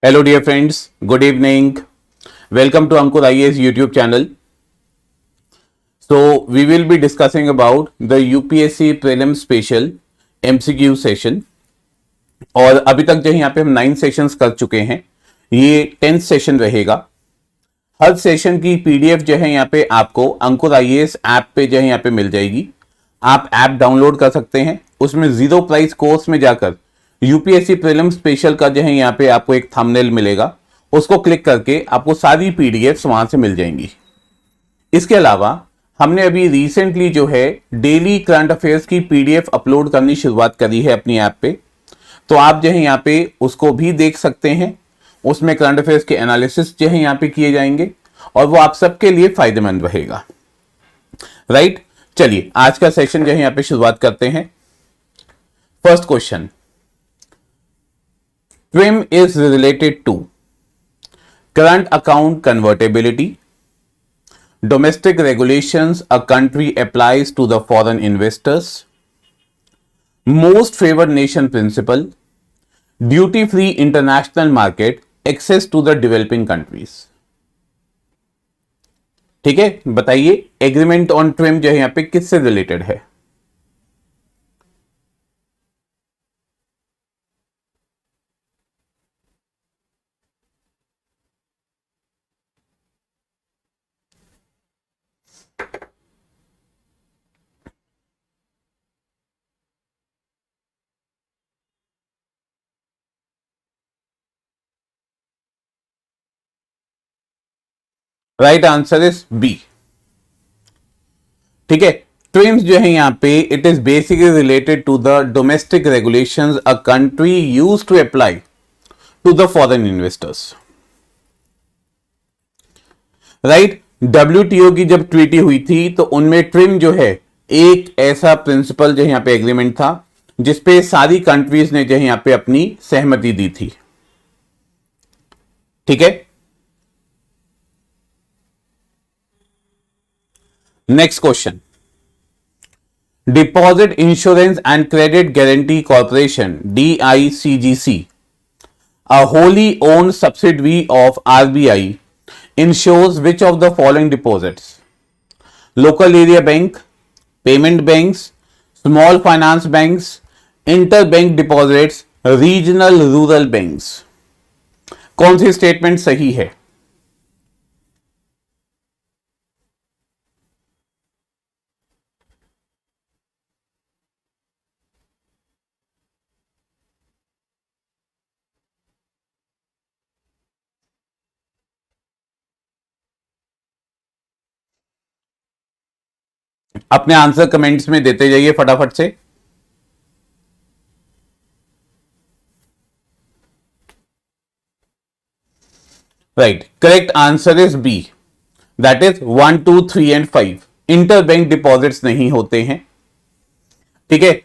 Hello, dear friends. Good evening. Welcome to Ankur IAS YouTube channel. So, we will be discussing about the UPSC Prelim Special MCQ session. और अभी तक जो है यहाँ पे हम 9 सेशंस कर चुके हैं. ये 10th सेशन रहेगा. हर सेशन की पीडीएफ जो है यहाँ पे आपको अंकुर आईएएस ऐप पे जो है यहाँ पे मिल जाएगी. आप ऐप डाउनलोड कर सकते हैं. उसमें जीरो प्राइस कोर्स में जाकर यूपीएससी प्रीलिम स्पेशल का जो है यहाँ पे आपको एक थंबनेल मिलेगा. उसको क्लिक करके आपको सारी पीडीएफ वहां से मिल जाएंगी. इसके अलावा हमने अभी रिसेंटली जो है डेली करंट अफेयर्स की पीडीएफ अपलोड करनी शुरुआत करी है अपनी ऐप पे. तो आप जो है यहाँ पे उसको भी देख सकते हैं. उसमें करंट अफेयर्स के एनालिसिस जो है यहाँ पे किए जाएंगे और वो आप सबके लिए फायदेमंद रहेगा. राइट, चलिए आज का सेशन जो है यहाँ पे शुरुआत करते हैं. First question, TWIM is related to current account convertibility, domestic regulations a country applies to the foreign investors, most favored nation principle, duty free international market, access to the developing countries. ठीक है, बताइए agreement on ट्विम जो है यहां पे किससे related है. Right answer is B. ठीक है, ट्विम्स जो है यहां पे it is basically related to the domestic regulations a country used to apply to the foreign investors. Right, WTO की जब ट्रीटी हुई थी तो उनमें ट्रिम जो है एक ऐसा प्रिंसिपल जो यहां पे एग्रीमेंट था जिसपे सारी कंट्रीज ने जो यहां पे अपनी सहमति दी थी. ठीक है, next question, deposit insurance and credit guarantee corporation DICGC, a wholly owned subsidiary of RBI, insures which of the following deposits: local area bank, payment banks, small finance banks, interbank deposits, regional rural banks. कौन सी statement सही है? अपने answer comments में देते जाइए फटाफट से. Right, correct answer is B, that is 1, 2, 3 and 5. Inter bank deposits नहीं होते हैं. ठीक है,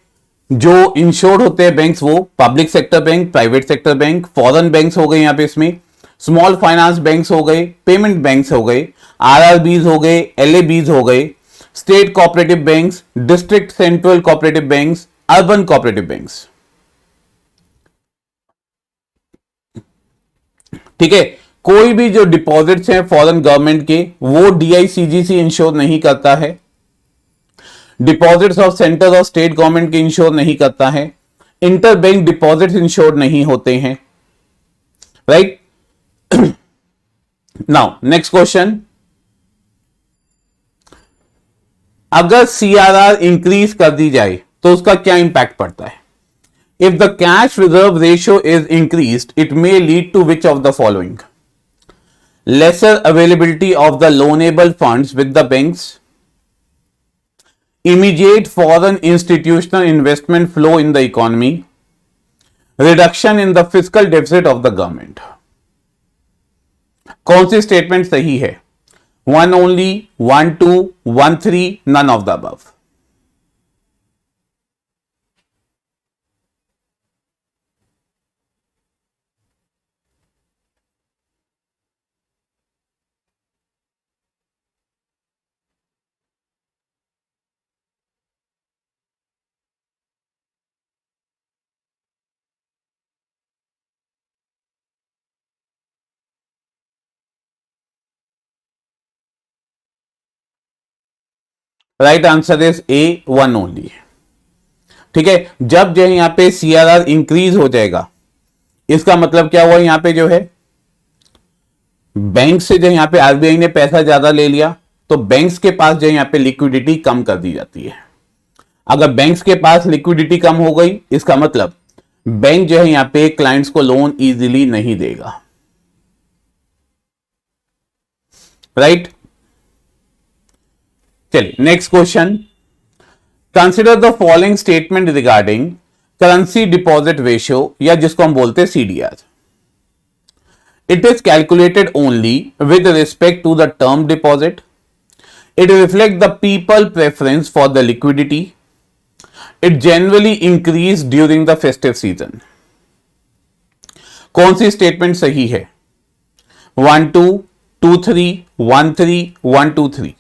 जो इंश्योर्ड होते हैं बैंक्स वो public sector bank, private sector bank, foreign banks हो गए यहां पे इसमें, स्मॉल फाइनेंस बैंक्स हो गए, पेमेंट बैंक्स हो गए, आरआरबीज हो गए, एलएबीज हो गए, state cooperative banks, district central cooperative banks, urban cooperative banks. ठीक है, कोई भी जो डिपॉजिट्स हैं फॉरेन गवर्नमेंट के वो डीआईसीजीसी इंश्योर नहीं करता है. डिपॉजिट्स ऑफ सेंट्रल और स्टेट गवर्नमेंट के इंश्योर नहीं करता है. इंटर बैंक डिपॉजिट्स इंश्योर नहीं होते हैं. राइट, नाउ नेक्स्ट क्वेश्चन, अगर सीआरआर इंक्रीज कर दी जाए तो उसका क्या इंपैक्ट पड़ता है? If the cash reserve ratio is increased it may lead to which of the following: lesser availability of the loanable funds with the banks, immediate foreign institutional investment flow in the economy, reduction in the fiscal deficit of the government. कौन सी statement सही है? 1 only, 1, 2, 1, 3, none of the above. Right answer is A 1 only. ठीक है, जब जो है यहां पे सीआरआर इंक्रीज हो जाएगा, इसका मतलब क्या हुआ, यहां पे जो है बैंक से जो यहां पे आरबीआई ने पैसा ज्यादा ले लिया, तो बैंक्स के पास जो यहां पे लिक्विडिटी कम कर दी जाती है। अगर बैंक्स के पास लिक्विडिटी कम हो गई, इसका मतलब बैंक जो है यहां पे क्लाइंट्स को लोन इजीली नहीं देगा। राइट, चलिए next question. Consider the following statement regarding currency deposit ratio, या जिसको हम बोलते हैं CDR. It is calculated only with respect to the term deposit. It reflect the people preference for the liquidity. It generally increase during the festive season. कौन सी statement सही है? 1 2 2 3 1 3 1 2 3।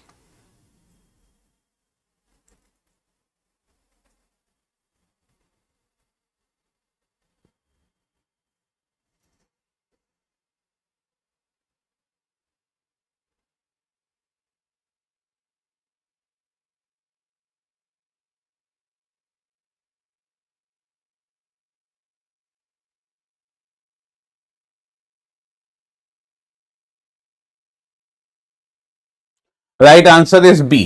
Right answer is B,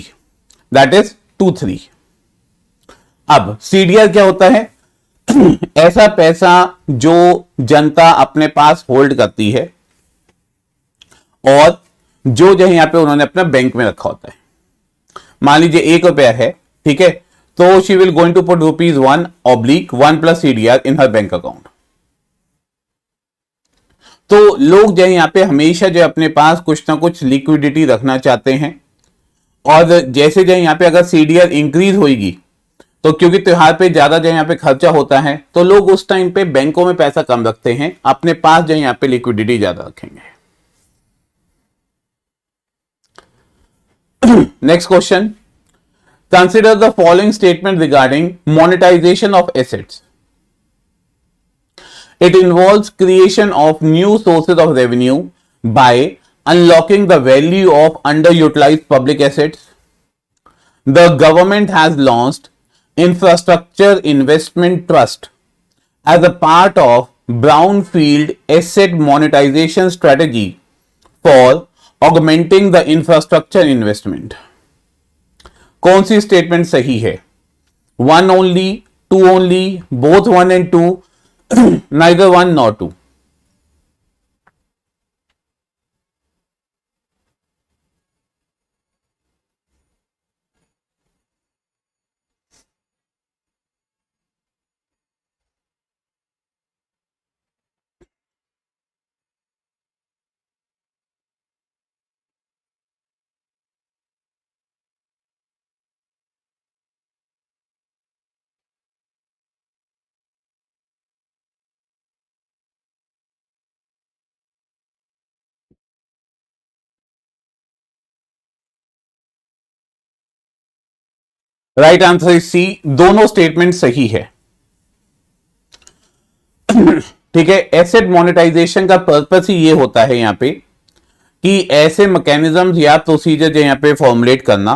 that is 2 3। अब CDR क्या होता है? ऐसा पैसा जो जनता अपने पास होल्ड करती है और जो जो है यहां पे उन्होंने अपना बैंक में रखा होता है। मान लीजिए 1 रुपया है, ठीक है, तो she will going to put ₹1/1 plus CDR in her bank account. तो लोग जो है यहां पे हमेशा जो अपने पास कुछ ना कुछ लिक्विडिटी रखना चाहते हैं, और जैसे जो यहां पे अगर सीडीआर इंक्रीज होगी, तो क्योंकि त्योहार पे ज्यादा जो यहां पे खर्चा होता है, तो लोग उस टाइम पे बैंकों में पैसा कम रखते हैं, अपने पास जो यहां पे लिक्विडिटी ज्यादा रखेंगे। Next question. Consider the following statement regarding monetization of assets. It involves creation of new sources of revenue by unlocking the value of underutilized public assets. The government has launched Infrastructure Investment Trust as a part of Brownfield Asset Monetization Strategy for augmenting the infrastructure investment. कौन सी statement सही है? 1 only, 2 only, both 1 and 2, neither 1 nor 2? Right answer is C, दोनों statement सही है। ठीक है, asset monetization का पर्पस ही ये होता है यहां पे कि ऐसे मैकेनिज्म या प्रोसीजर जो यहां पे फॉर्मुलेट करना,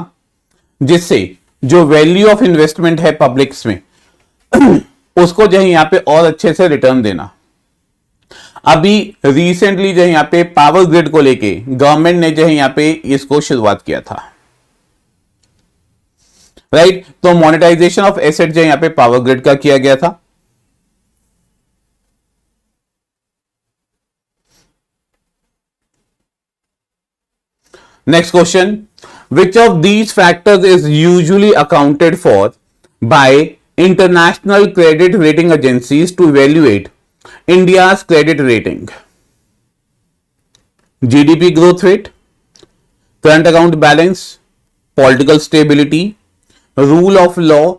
जिससे जो वैल्यू ऑफ इन्वेस्टमेंट है पब्लिक्स में, उसको जो है यहां पे और अच्छे से रिटर्न देना। अभी रिसेंटली जो है यहां पे पावर ग्रिड को लेके गवर्नमेंट ने जो है यहां पे इसको शुरुआत किया था। राइट, तो मोनेटाइजेशन ऑफ एसेट जो यहां पे पावर ग्रिड का किया गया था। Next question. Which of these factors is usually accounted for by international credit rating agencies to evaluate India's credit rating? GDP growth rate, current account balance, political stability, rule of law,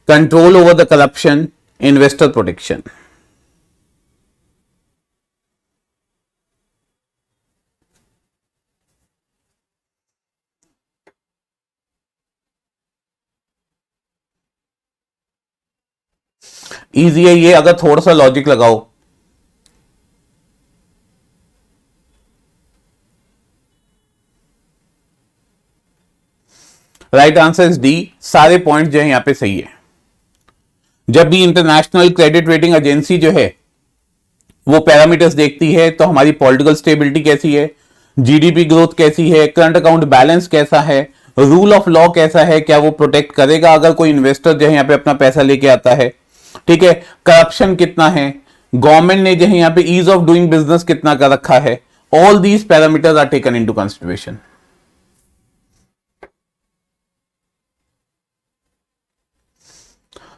control over the corruption, investor protection. Easy है ये, अगर थोड़ा सा logic लगाओ। Right answer is D, सारे point जो है यहां पे सही है। जब भी इंटरनेशनल क्रेडिट रेटिंग एजेंसी जो है वो पैरामीटर्स देखती है तो हमारी पॉलिटिकल स्टेबिलिटी कैसी है, जीडीपी ग्रोथ कैसी है, करंट अकाउंट बैलेंस कैसा है, रूल ऑफ लॉ कैसा है, क्या वो प्रोटेक्ट करेगा अगर कोई इन्वेस्टर जो है यहाँ पे अपना पैसा लेके आता है, ठीक है, करप्शन कितना है, गवर्नमेंट ने जो है यहाँ पे ईज ऑफ डूइंग बिजनेस कितना कर रखा है, all these parameters are taken into consideration.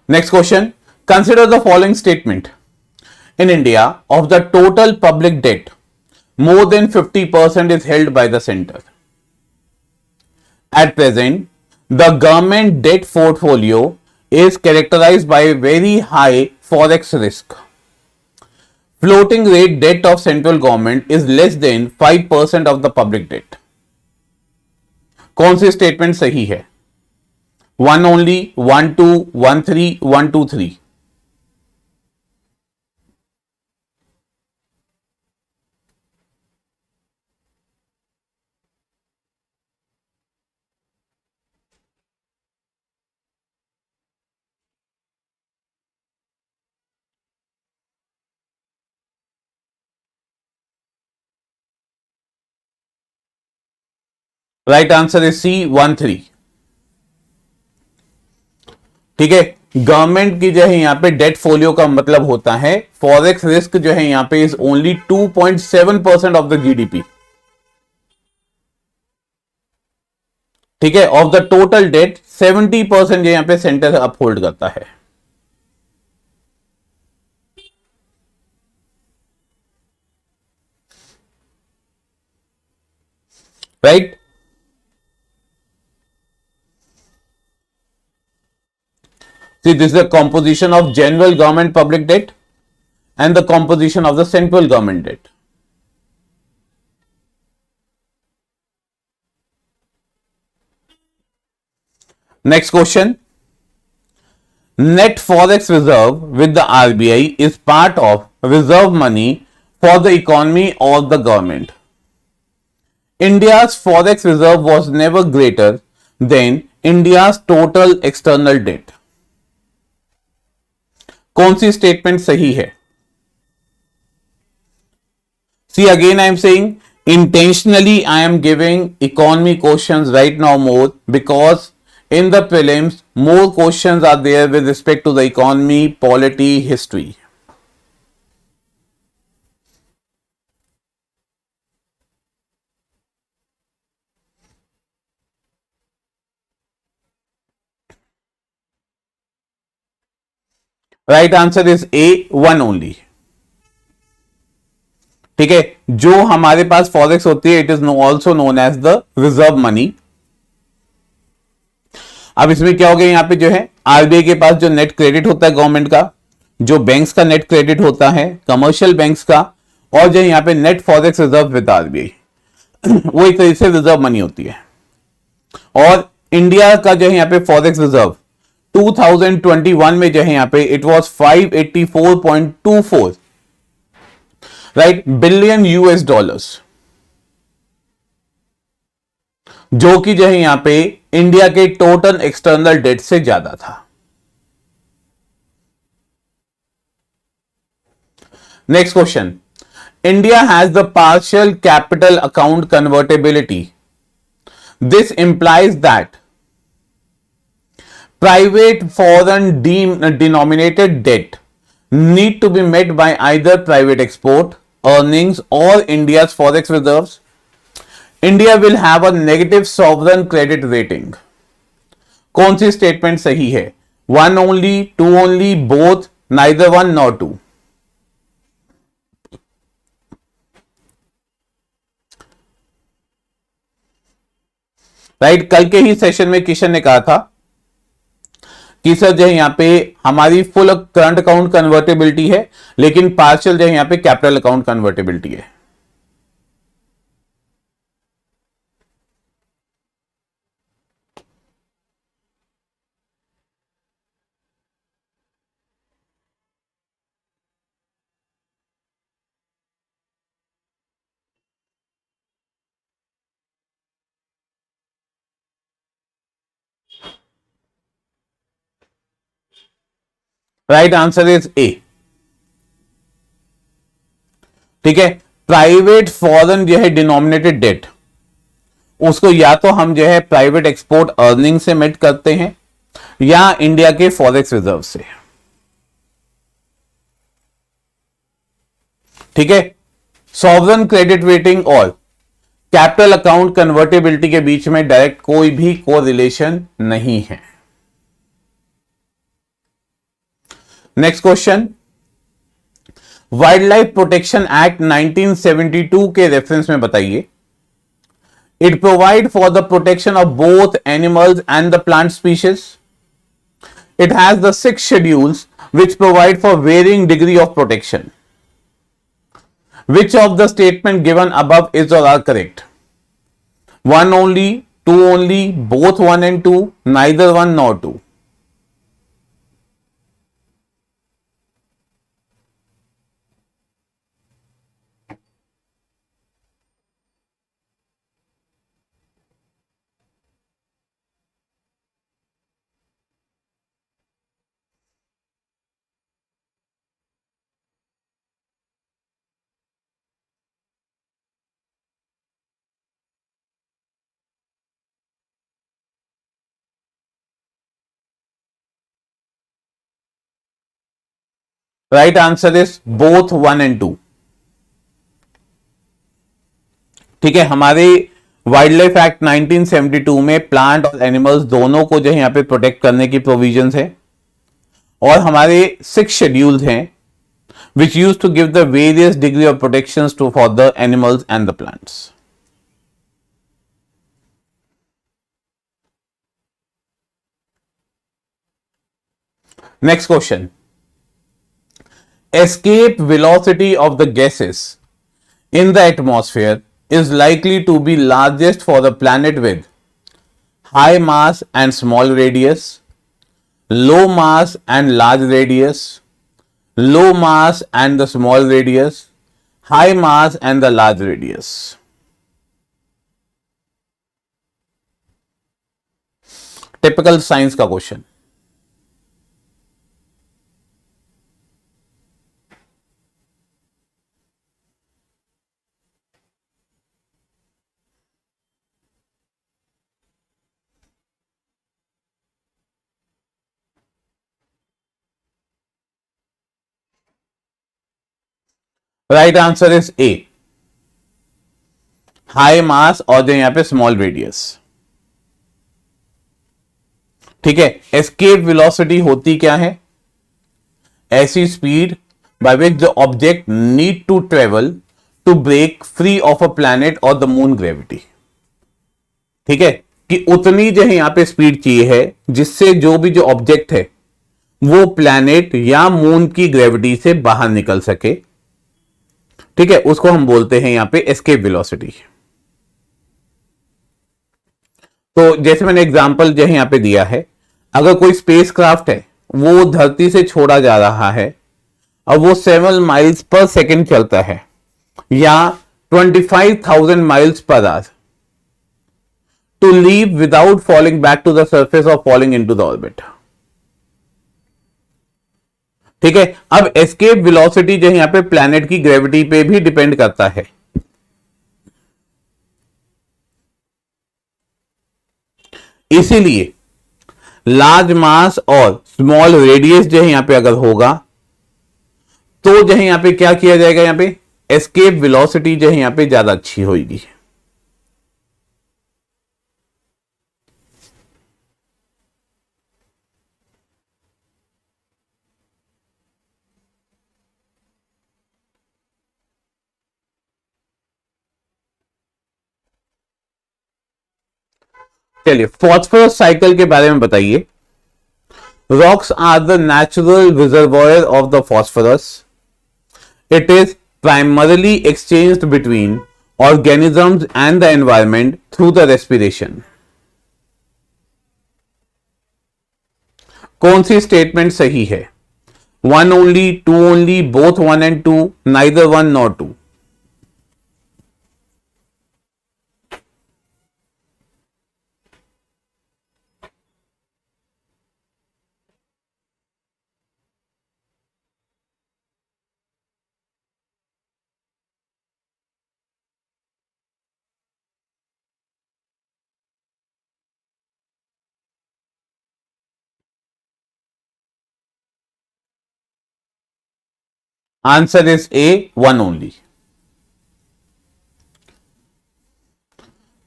Next question, consider the following statement. In India, of the total public debt, more than 50% is held by the center. At present, the government debt portfolio is characterized by very high forex risk. Floating rate debt of central government is less than 5% of the public debt. कौन सी statement सही है? 1 only, 1 2, 1 3, 1 2 3. Right answer is C 1 3. ठीक है, government की जो है यहां पे डेट फोलियो का मतलब होता है फॉरेक्स रिस्क जो है यहां पे is only 2.7% of the GDP. ठीक है, ऑफ द टोटल डेट 70% जो यहां पे सेंटर अपहोल्ड करता है। Right, see this is the composition of general government public debt and the composition of the central government debt. Next question, net forex reserve with the RBI is part of reserve money for the economy or the government. India's forex reserve was never greater than India's total external debt. कौन सी statement सही है? See, again I am saying intentionally I am giving economy questions right now more because in the prelims more questions are there with respect to the economy, polity, history. Right answer is A, 1 only. ठीक है, जो हमारे पास forex होती है it is also known as the reserve money. अब इसमें क्या हो गया, यहां पे जो है आरबीआई के पास जो नेट क्रेडिट होता है गवर्नमेंट का, जो बैंक्स का नेट क्रेडिट होता है, कमर्शियल बैंक्स का, और जो यहां पे net forex reserve with RBI वो एक तरीके से रिजर्व मनी होती है। और इंडिया का जो है यहां पे फॉरेक्स रिजर्व 2021 में जो है यहां पे it was 584.24 right billion US dollars, जो कि जो है यहां पे इंडिया के टोटल एक्सटर्नल डेट से ज्यादा था। Next question, India has the partial capital account convertibility. This implies that private foreign denominated debt need to be met by either private export, earnings or India's forex reserves. India will have a negative sovereign credit rating. कौन सी statement सही है? 1 only, 2 only, both, neither 1 nor 2. Right, कल के ही session में किशन ने कहा था कि सर जो है यहां पे हमारी फुल करंट अकाउंट कन्वर्टेबिलिटी है लेकिन पार्शियल जो है यहां पे कैपिटल अकाउंट कन्वर्टेबिलिटी है। Right answer is A. ठीक है, प्राइवेट फॉरेन जो है डिनोमिनेटेड डेट, उसको या तो हम जो है प्राइवेट एक्सपोर्ट अर्निंग से मेट करते हैं या इंडिया के फॉरेक्स रिजर्व से। ठीक है, सॉवरन क्रेडिट रेटिंग और कैपिटल अकाउंट कन्वर्टेबिलिटी के बीच में डायरेक्ट कोई भी कोरिलेशन नहीं है। Next question, wild life protection act 1972 के रेफरेंस में बताइए, it provide for the protection of both animals and the plant species. It has the 6 schedules which provide for varying degree of protection. Which of the statement given above is or are correct? One only, two only, both one and two, neither one nor two. Right answer is both one and two. ठीक है, हमारे wild life act 1972 में plant और animals दोनों को जो है यहां पे प्रोटेक्ट करने की प्रोविजंस है, और हमारे 6 शेड्यूल्स हैं which used to give the various degree of protections to for the animals and the plants. Next question, escape velocity of the gases in the atmosphere is likely to be largest for the planet with high mass and small radius, low mass and large radius, low mass and the small radius, high mass and the large radius. Typical science का question. Right answer is A, high mass और जो यहां पे small radius. ठीक है, escape velocity होती क्या है? ऐसी speed by which the object need to travel to break free of a planet और द मून ग्रेविटी। ठीक है, कि उतनी जो है यहां पे स्पीड चाहिए है जिससे जो भी जो ऑब्जेक्ट है वो प्लैनेट या मून की ग्रेविटी से बाहर निकल सके। ठीक है, उसको हम बोलते हैं यहां पे एस्केप वेलोसिटी। तो जैसे मैंने एग्जांपल जो है यहां पे दिया है, अगर कोई स्पेसक्राफ्ट है वो धरती से छोड़ा जा रहा है और वो 7 माइल्स पर सेकेंड चलता है या 25,000 miles per hour, to leave without falling back to the surface और फॉलिंग इनटू द ऑर्बिट। ठीक है, अब एस्केप वेलोसिटी जो है यहां पे प्लैनेट की ग्रेविटी पे भी डिपेंड करता है। इसीलिए लार्ज मास और स्मॉल रेडियस जो है यहां पे अगर होगा तो जो है यहां पे क्या किया जाएगा, यहां पे एस्केप वेलोसिटी जो है यहां पे ज्यादा अच्छी होगी। चलिए फॉस्फोरस साइकिल के बारे में बताइए। Rocks are the natural reservoir of the phosphorus. It is primarily exchanged between organisms and the environment through the respiration. कौन सी स्टेटमेंट सही है? One only, two only, both one and two, neither one nor two. Answer is A, one only.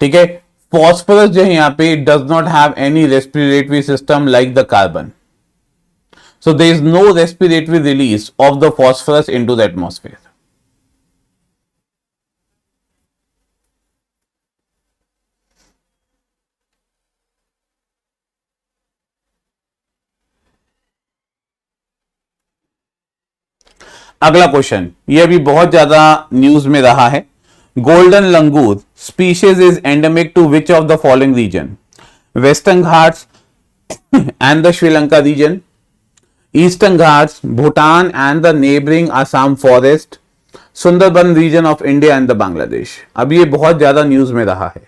ठीक है, phosphorus जो है यहां पे does not have any respiratory system like the carbon, so there is no respiratory release of the phosphorus into the atmosphere. अगला question, यह भी बहुत ज्यादा न्यूज में रहा है। Golden langur species is endemic to which of the following region? Western ghats and the Sri Lanka region, eastern ghats, Bhutan and the neighbouring Assam forest, Sundarban region of India and the Bangladesh. अब ये बहुत ज्यादा न्यूज में रहा है।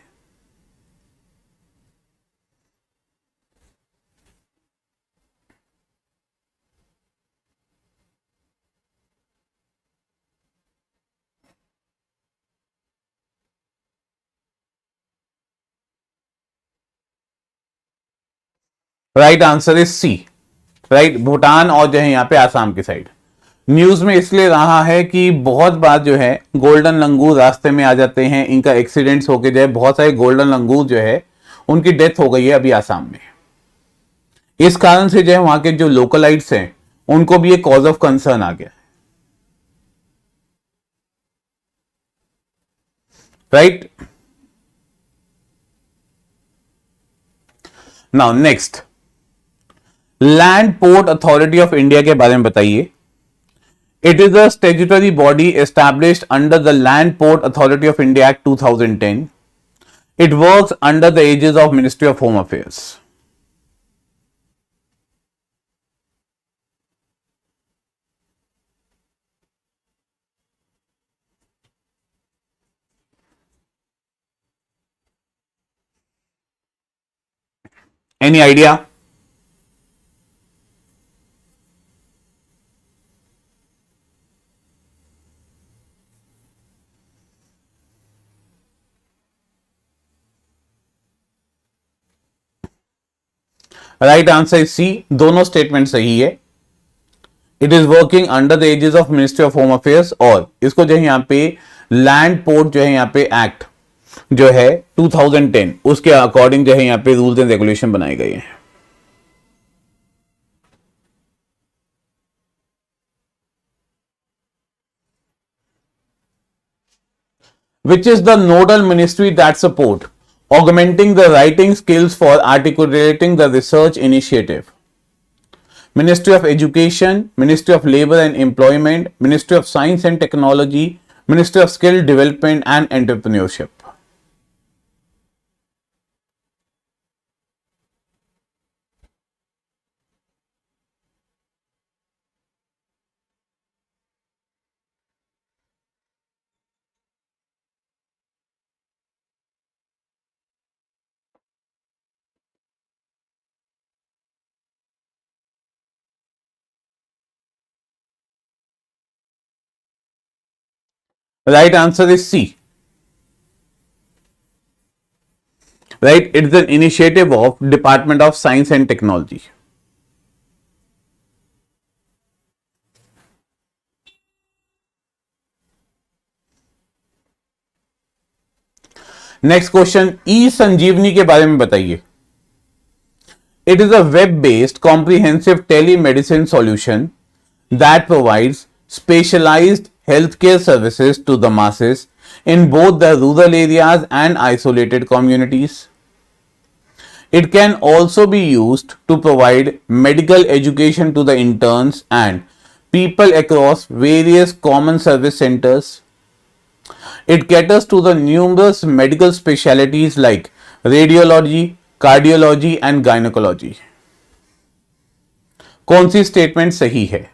Right answer is C, right, Bhutan और जो है यहां पे आसाम की साइड। न्यूज में इसलिए रहा है कि बहुत बार जो है गोल्डन लंगूर रास्ते में आ जाते हैं, इनका एक्सीडेंट्स होके जो है बहुत सारे गोल्डन लंगूर जो है उनकी डेथ हो गई है अभी आसाम में। इस कारण से जो है वहां के जो लोकलाइट्स हैं उनको भी एक कॉज ऑफ कंसर्न आ गया। Right, now next, land port authority of India के बारे में बताइए। It is a statutory body established under the land port authority of India act 2010। It works under the aegis of ministry of home affairs. Any idea? Right answer is C, दोनों statement सही है। It is working under the aegis of ministry of home affairs, और इसको जो है यहां पे land port जो है यहां पे एक्ट जो है 2010 उसके अकॉर्डिंग जो है यहां पे रूल्स एंड रेगुलेशन बनाए गए हैं। Which is the nodal ministry that support augmenting the writing skills for articulating the research initiative? Ministry of Education, Ministry of Labor and Employment, Ministry of Science and Technology, Ministry of Skill Development and Entrepreneurship. Right answer is C. Right, it is an initiative of Department of Science and Technology. Next question, e Sanjeevani के बारे में बताइए। It is a web based comprehensive telemedicine solution that provides specialized healthcare services to the masses in both the rural areas and isolated communities. It can also be used to provide medical education to the interns and people across various common service centers. It caters to the numerous medical specialties like radiology, cardiology and gynecology. कौन सी statement सही है?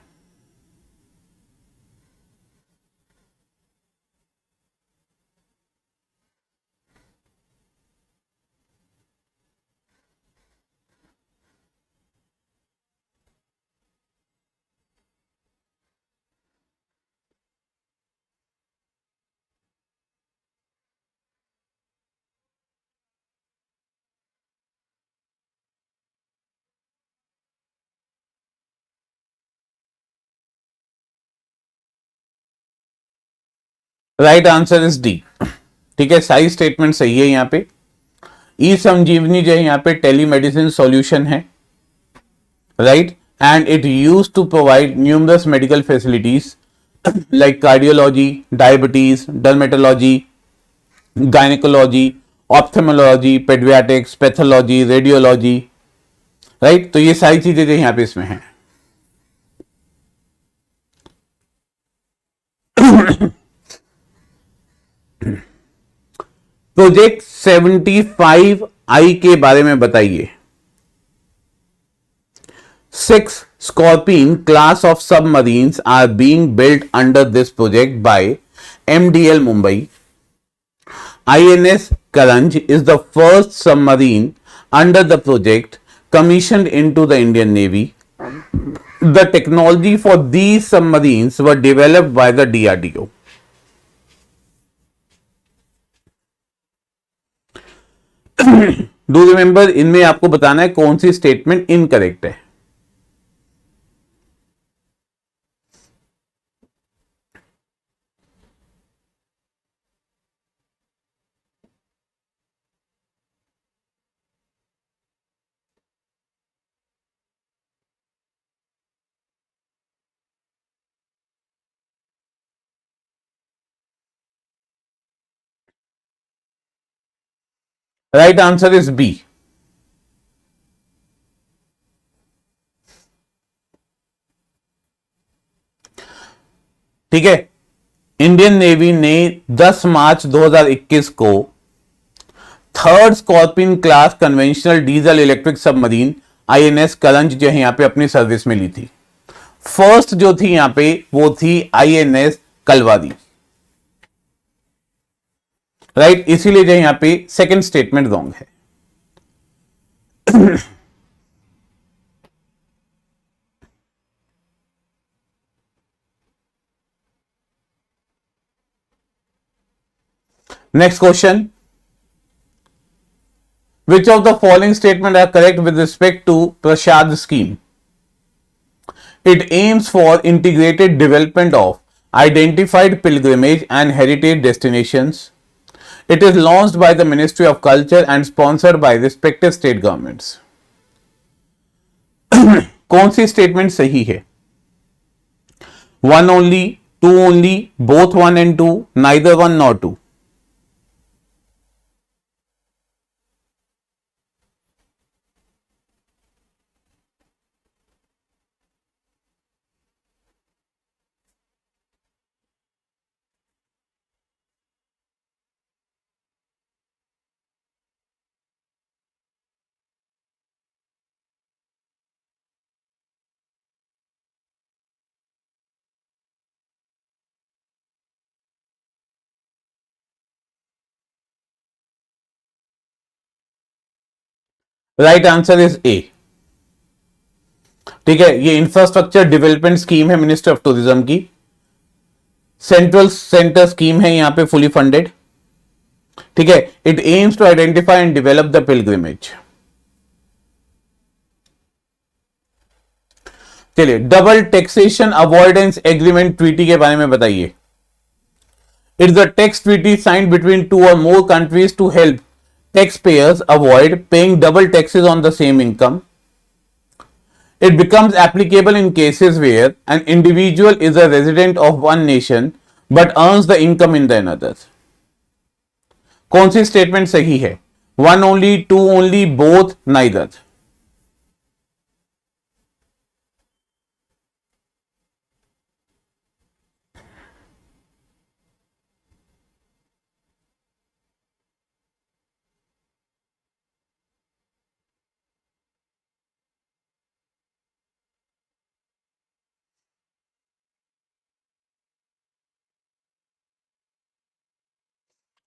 Right answer is D. ठीक है, सारी statement सही है यहां पे। ई संजीवनी जो है यहां पे टेलीमेडिसिन सॉल्यूशन है, right, and it used to provide numerous medical facilities like cardiology, diabetes, dermatology, gynaecology, ophthalmology, paediatrics, pathology, radiology, right. तो ये सारी चीजें जो यहां पे इसमें हैं। प्रोजेक्ट 75I के बारे में बताइए। 6 Scorpion class of submarines are being built under this project by MDL Mumbai. INS Karanj is the first submarine under the project commissioned into the Indian Navy. The technology for these submarines were developed by the DRDO. Do remember, इनमें आपको बताना है कौन सी statement incorrect है। Right answer is B. ठीक है, Indian navy ने 10 मार्च 2021 को third Scorpene class conventional diesel electric submarine INS Karanj जो है यहां पे अपनी सर्विस में ली थी। फर्स्ट जो थी यहां पे वो थी आईएनएस कलवारी, राइट, इसीलिए जो यहां पे सेकंड स्टेटमेंट रॉन्ग है। Next question, which of the following statement are correct with respect to Prashad scheme? It aims for integrated development of identified pilgrimage and heritage destinations. It is launched by the Ministry of Culture and sponsored by respective state governments. कौन सी statement सही है? One only, two only, both one and two, neither one nor two. Right answer is A. ठीक है, ये infrastructure development scheme है ministry of tourism की, central centre scheme है यहां पे फुली फंडेड। ठीक है, it aims to identify and develop the pilgrimage. चलिए, double taxation avoidance agreement treaty के बारे में बताइए। It's the tax treaty signed between two or more countries to help taxpayers avoid paying double taxes on the same income. It becomes applicable in cases where an individual is a resident of one nation but earns the income in the another. कौन सी statement सही है? One only, two only, both, neither.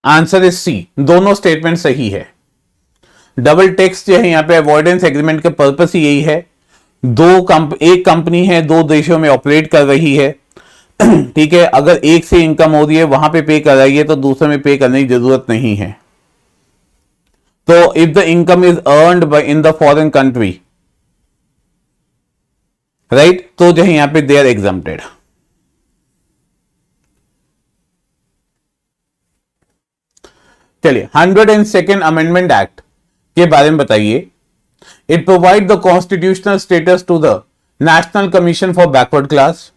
Answer is C, दोनों statement सही है। Double tax जो है यहां पे अवॉइडेंस एग्रीमेंट का पर्पस ही यही है। एक कंपनी है, दो देशों में ऑपरेट कर रही है। ठीक है, अगर एक से इनकम हो रही है वहां पे कर रही है तो दूसरे में पे करने की जरूरत नहीं है। तो if the income is earned bye in the foreign country, right, तो जो है यहां पे दे आर एग्जम्प्टेड। चलिए 102nd अमेंडमेंट एक्ट के बारे में बताइए। It provide the constitutional status to the national commission for backward class.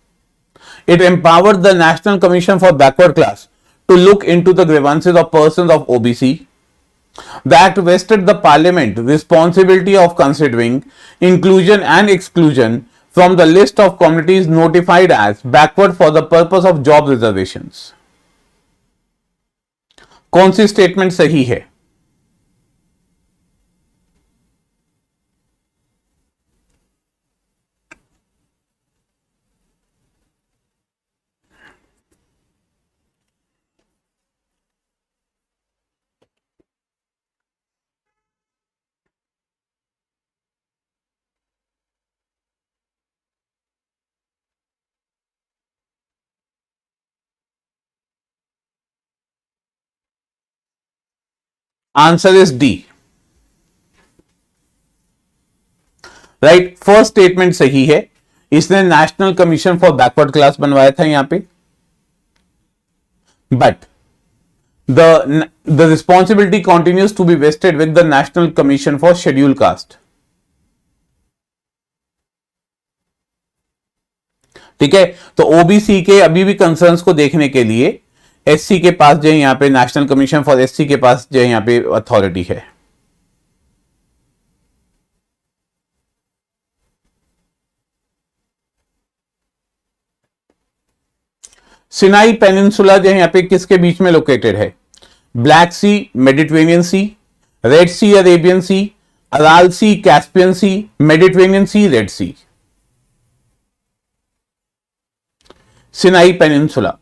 It empowered the national commission for backward class to look into the grievances of persons of OBC. The act vested the parliament responsibility of considering inclusion and exclusion from the list of communities notified as backward for the purpose of job reservations. कौन सी statement सही है? Answer is D. Right, first statement सही है। इसने national commission for backward class बनवाया था यहां पे, but the responsibility continues to be vested with the National Commission for Scheduled Caste. ठीक है, तो ओबीसी के अभी भी कंसर्न्स को देखने के लिए एससी के पास जो है यहां पे नेशनल कमीशन फॉर एससी के पास जो है यहां पे अथॉरिटी है। सिनाई पेनिनसुला जो है यहां पे किसके बीच में लोकेटेड है? Black sea, Mediterranean sea, red sea Arabian sea, Aral sea, Caspian sea, Mediterranean sea, red sea. Sinai peninsula.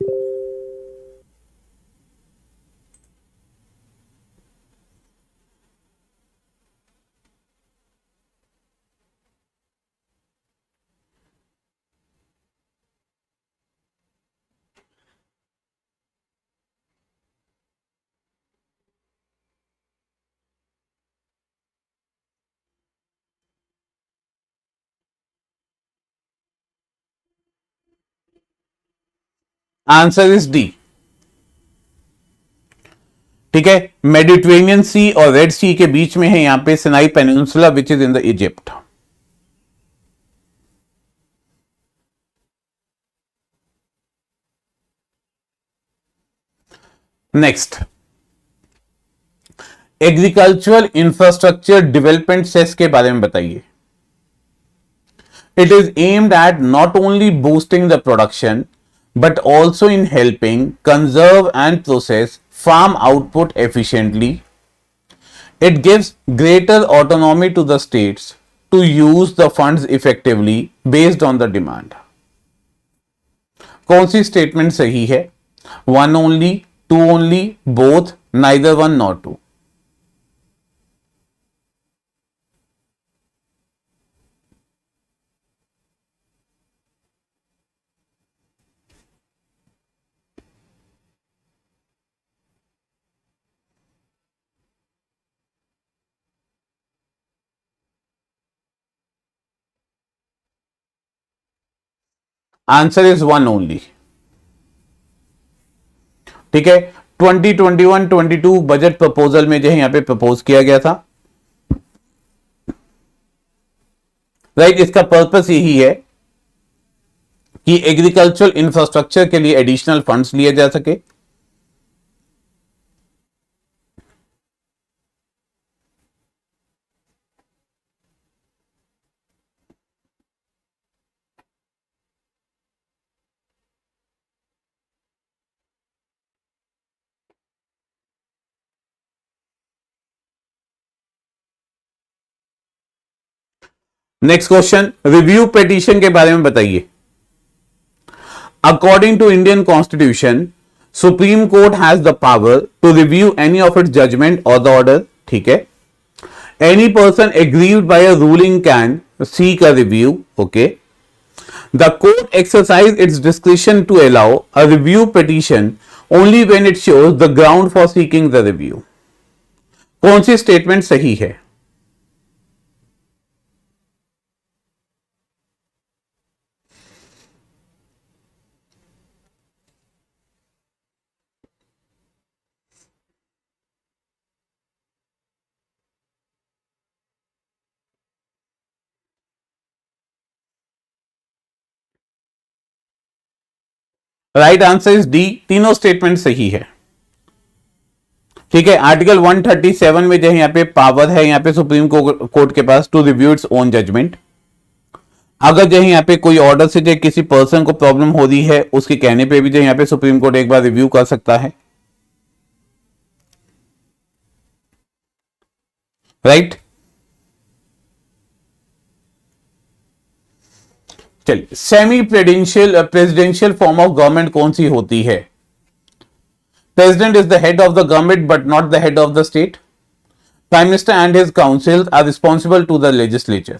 Answer is D. ठीक है, मेडिटेरेनियन सी और रेड सी के बीच में है यहां पे Sinai peninsula which is in the Egypt. Next, agricultural infrastructure development cess के बारे में बताइए। It is aimed at not only boosting the production but also in helping conserve and process farm output efficiently. It gives greater autonomy to the states to use the funds effectively based on the demand. कौन सी statement सही है? One only, two only, both, neither one nor two. Answer is one only. ठीक है, 2021-22 budget proposal में जो है यहां पे प्रपोज किया गया था। राइट, इसका पर्पस यही है कि एग्रीकल्चरल इंफ्रास्ट्रक्चर के लिए एडिशनल फंड्स लिए जा सके। नेक्स्ट क्वेश्चन, रिव्यू पिटीशन के बारे में बताइए। According to Indian constitution, Supreme Court has the power to review any of its judgment और द ऑर्डर। ठीक है, any person aggrieved by a ruling can seek a review. Okay, the court exercise its discretion to allow a review petition only when it shows the ground for seeking the review. कौन सी statement सही है? Right answer is D, तीनों statement सही है। ठीक है, article 137 में जो है यहाँ पे पावर है यहाँ पे सुप्रीम कोर्ट के पास to review its own judgement. अगर जो है यहाँ पे कोई ऑर्डर से जो किसी पर्सन को प्रॉब्लम हो रही है उसके कहने पे भी जो यहाँ पे सुप्रीम कोर्ट एक बार रिव्यू कर सकता है। राइट, चलिए semi presidential form of government कौन सी होती है? President is the head of the government but not the head of the state. Prime minister and his council are responsible to the legislature.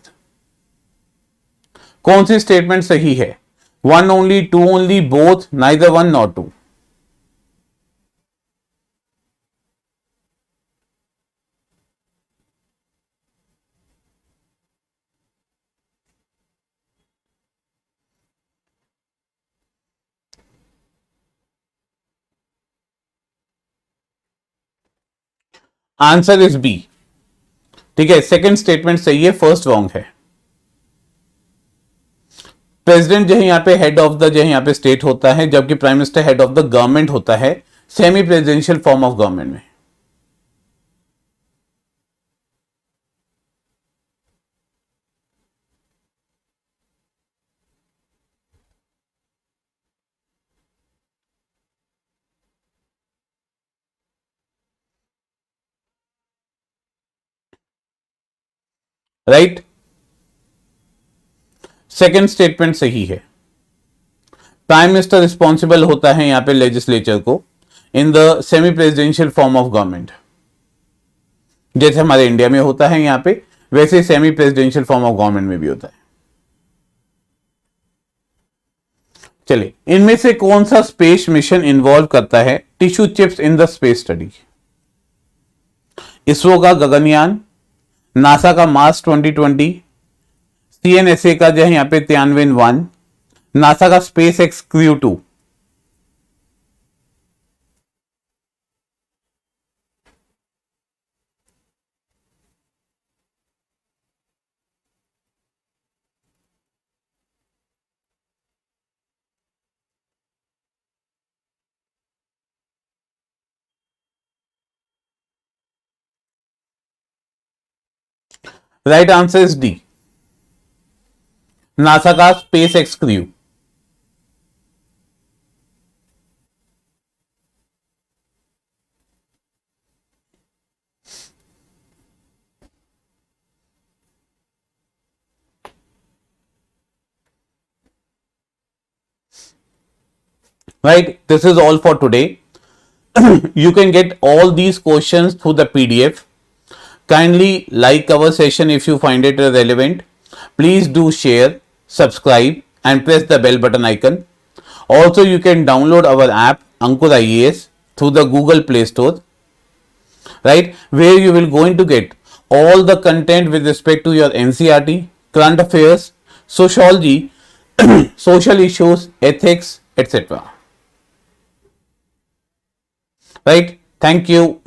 कौन सी स्टेटमेंट सही है? One only, two only, both, neither one not two. Answer is B. ठीक है, second statement सही है, first wrong है। President जो है यहाँ पे हेड ऑफ द जो है यहाँ पे स्टेट होता है, जबकि prime minister head of the government होता है semi presidential form of government में। राइट, सेकंड स्टेटमेंट सही है। प्राइम मिनिस्टर रिस्पॉन्सिबल होता है यहां पे लेजिस्लेचर को in the semi presidential form of government. जैसे हमारे इंडिया में होता है यहां पे, वैसे semi presidential form of government में भी होता है। चलिए, इनमें से कौन सा स्पेस मिशन इन्वॉल्व करता है tissue chips in the space study? ISRO का गगनयान, नासा का मार्स 2020, सीएनएसए का जो है यहां पे तियानवेन 1, नासा का SpaceX crew 2। Right answer is D, NASA का SpaceX crew. Right, this is all for today. You can get all these questions through the PDF. Kindly like our session if you find it relevant. Please do share, subscribe and press the bell button icon. Also, you can download our app Ankur IAS through the Google Play Store, right, where you will going to get all the content with respect to your NCERT, current affairs, sociology, social issues, ethics, etc. Right? Thank you.